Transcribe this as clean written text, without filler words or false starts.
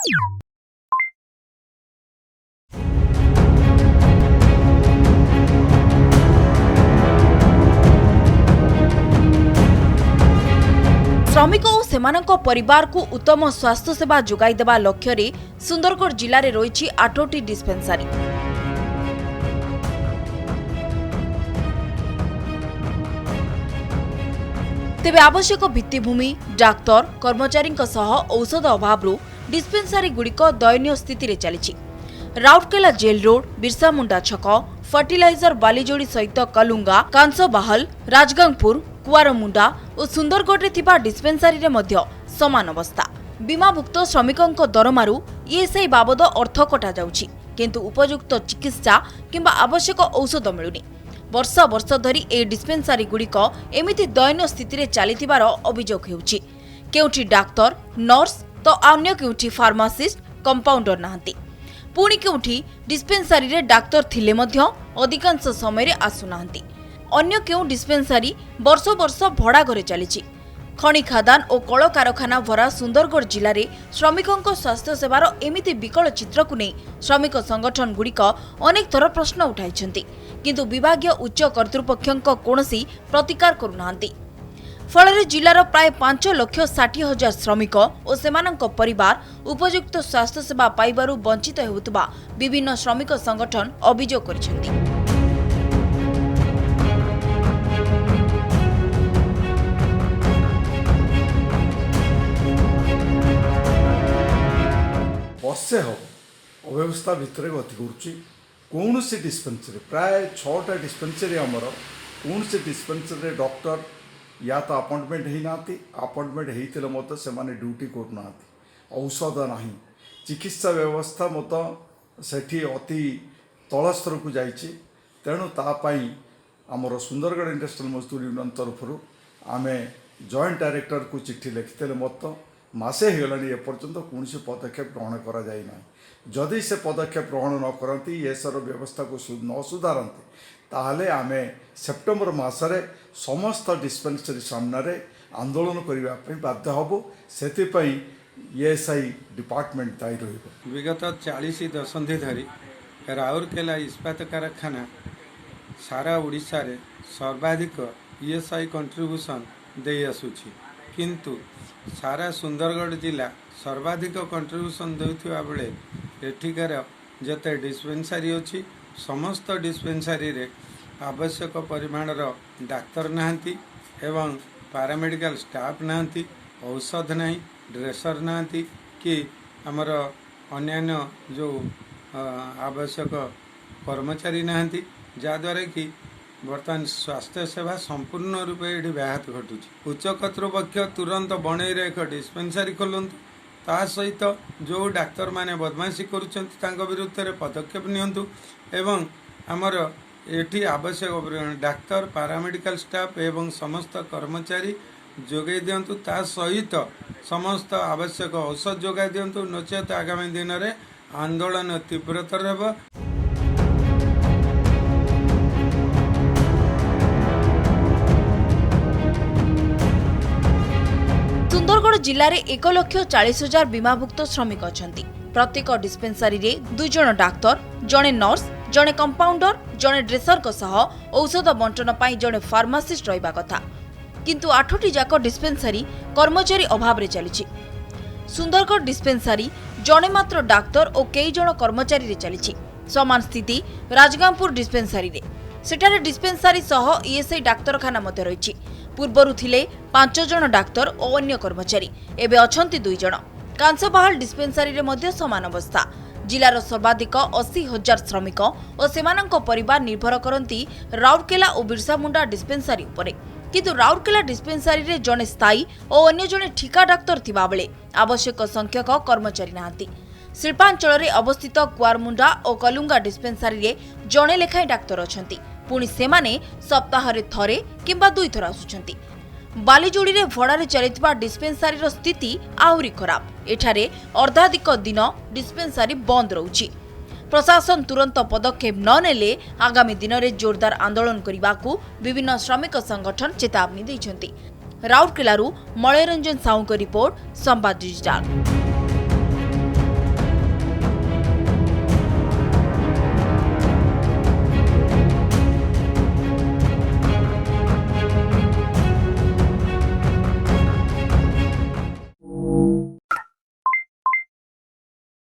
श्रमिक और सेमानक परिवार को उत्तम स्वास्थ्य सेवा जोगाई देवा लक्ष्य रे सुंदरगढ़ जिले में रही 8टी डिस्पेंसरी। तेबे आवश्यक भित्तिभूमि डाक्तर कर्मचारी औषध अभाव डिस्पेंसरी गुड़िक दयनीय स्थिति रे चली। राउरकेला जेल रोड, बिरसा मुंडा छक, फर्टिलाइजर बालीजोड़ी सहित कलुंगा, कांसबाहल, राजगांगपुर, कुआरमुंडा और सुंदरगढ़ रे थिबा डिस्पेंसरी रे मध्य समान अवस्था। बीमाभुक्त श्रमिकंक दरमारू ईएसआई बाबद अर्थ कटा जाउछि, किंतु उपयुक्त चिकित्सा किंबा आवश्यक औषध मिलुनी। वर्ष वर्ष धरी ए डिस्पेंसरी गुड़िक एमिति दयनीय स्थिति रे चलीथिबार अभियोग हेउछि। केउठी डाक्तर, नर्स तो अन्य केउठी फार्मासिस्ट, कंपाउंडर नाहंती। पुणी केउठी डिस्पेंसरी रे डाक्तर थिले मध्य अधिकांश समय रे आसुनाहंती। अन्य केउ डिस्पेंसरी वर्ष वर्ष भड़ा घरे चली। खनि खादान और कल कारखाना भरा सुंदरगढ़ जिले में श्रमिकों स्वास्थ्य सेवार एमिति विकल चित्र को नहीं श्रमिक संगठन गुड़िक अनेक थर प्रश्न उठाई, किंतु विभागीय उच्च कर्तृपक्षों कौनसी प्रतिकार करुनाहांती। फल जिलार प्राय 5,60,000 श्रमिक और सेमानक परिवार उपयुक्त स्वास्थ्य सेवा पाइबारु वंचित हेउतबा विभिन्न श्रमिक संगठन अभियोग करिसेंती। वर्षे हम अव्यवस्था भितर गति करुच्ची। कौन सी डिस्पेंसरी प्राय 6टा डिस्पेंसरी आमर कौन सी डिस्पेंसरी डॉक्टर या तो अपॉइंटमेंट ही ना अपॉइंटमेंट होते मत से ड्यूटी करना औषध ना चिकित्सा व्यवस्था मत सेठी अति तल स्तर को जाइए। तेणु तापाई आमर सुंदरगढ़ इंडस्ट्रियल मजदूर यूनियन तरफ आम जॉइंट डायरेक्टर को चिट्ठी लिखिते मत मासे होगा एपर्यंत कौन पदक्षेप ग्रहण करा जाए ना। जदि से पदक्षेप ग्रहण न करती एसर व्यवस्था को न सुधारती ताहले आम सेप्टेम्बर मासरे समस्त डिस्पेंसरी सामने आंदोलन करने बाध्य हबु। से ईएसआई डिपार्टमेंट दायी रही। विगत 40 दशंधि धरी राउरकेला इस्पात कारखाना सारा ओडिशा रे सर्वाधिक ईएसआई कंट्रीब्यूशन दे आसुछि, किंतु सारा सुंदरगढ़ जिला सर्वाधिक कंट्रीब्यूशन देउथिबा बेले एठिकार जते डिस्पेंसरी अछि समस्त डिस्पेंसरी रे आवश्यक परिमाणर डाक्तर नाहंती एवं पैरामेडिकल स्टाफ नाहंती, औषध नहीं, ड्रेसर नाहंती कि आमर अन्यान्य जो आवश्यक कर्मचारी नाहंती, जहाद्वारा कि बर्तमान स्वास्थ्य सेवा संपूर्ण रूपे ये व्याहत घटुची। उच्च कर्तृपक्ष तुरंत बनईरे एक डिस्पेंसरी खोलतु, ता सहित जो डाक्तर माने बदमाशी करुछंती विरुद्ध में पदक्षेप नियंतु एवं आमर एठी आवश्यक डाक्तर पैरामेडिकल स्टाफ एवं समस्त कर्मचारी जोगाई दिंतु, ता सहित समस्त आवश्यक औषध जोगाई दिंतु, नचेत आगामी दिन में आंदोलन तीव्रतर हेब। सुंदरगढ़ जिले में 1,40,000 बीमाभुक्त श्रमिक अछंती। प्रत्येक डिस्पेंसरी रे 2 जण डाक्तर, जणे नर्स, जणे कंपाउंडर, जणे ड्रेसर को सह औषध बंटन पाई जणे फार्मासिस्ट रहिबा कथा, किंतु 8टी जाक डिस्पेंसरी कर्मचारी अभाव रे चली। सुंदरगढ़ डिस्पेंसरी जणे मात्र डाक्तर और कई जण कर्मचारी रे चली। समान स्थिति राजगांगपुर डिस्पेंसरी रे। सेठारे डिस्पेंसरी सह ईएसआई डाक्तरखाना मध्य रही। पूर्वरु थिले 5 जण डाक्तर और अन्य कर्मचारी, एबे अछंती 2 जण। कांसबाहल डिस्पेंसरी रे मध्य समान अवस्था। जिलार सर्वाधिक 80,000 श्रमिक और सेमानक परिवार निर्भर करती राउरकेला और बिरसा मुंडा डिस्पेंसरी उपरे, किंतु राउरकेला डिस्पेंसरी रे जणे स्थायी और अन्य जणे ठिका डाक्तर थिबा बेले आवश्यक संख्यक कर्मचारी नाहंती। शिल्पांचल रे अवस्थित कुआरमुंडा और कलुंगा डिस्पेंसरी रे जणे लेखाई डाक्तर अछंती, पुणी सेमाने सप्ताह रे थरे किंबा 2 थर आसुछंती। बालीजोड़ी रे भड़ारे चलिथिबा डिस्पेंसरी रो स्थिति आहुरी खराब। एठारे अर्धाधिक दिन डिस्पेंसरी बंद रहुछि। प्रशासन तुरंत पदक्षेप न नेले आगामी दिन में जोरदार आंदोलन करने विभिन्न श्रमिक संगठन चेतावनी दैछंती। राउरकेलारू मलयरंजन साहू को रिपोर्ट, संबाद डिजिटल।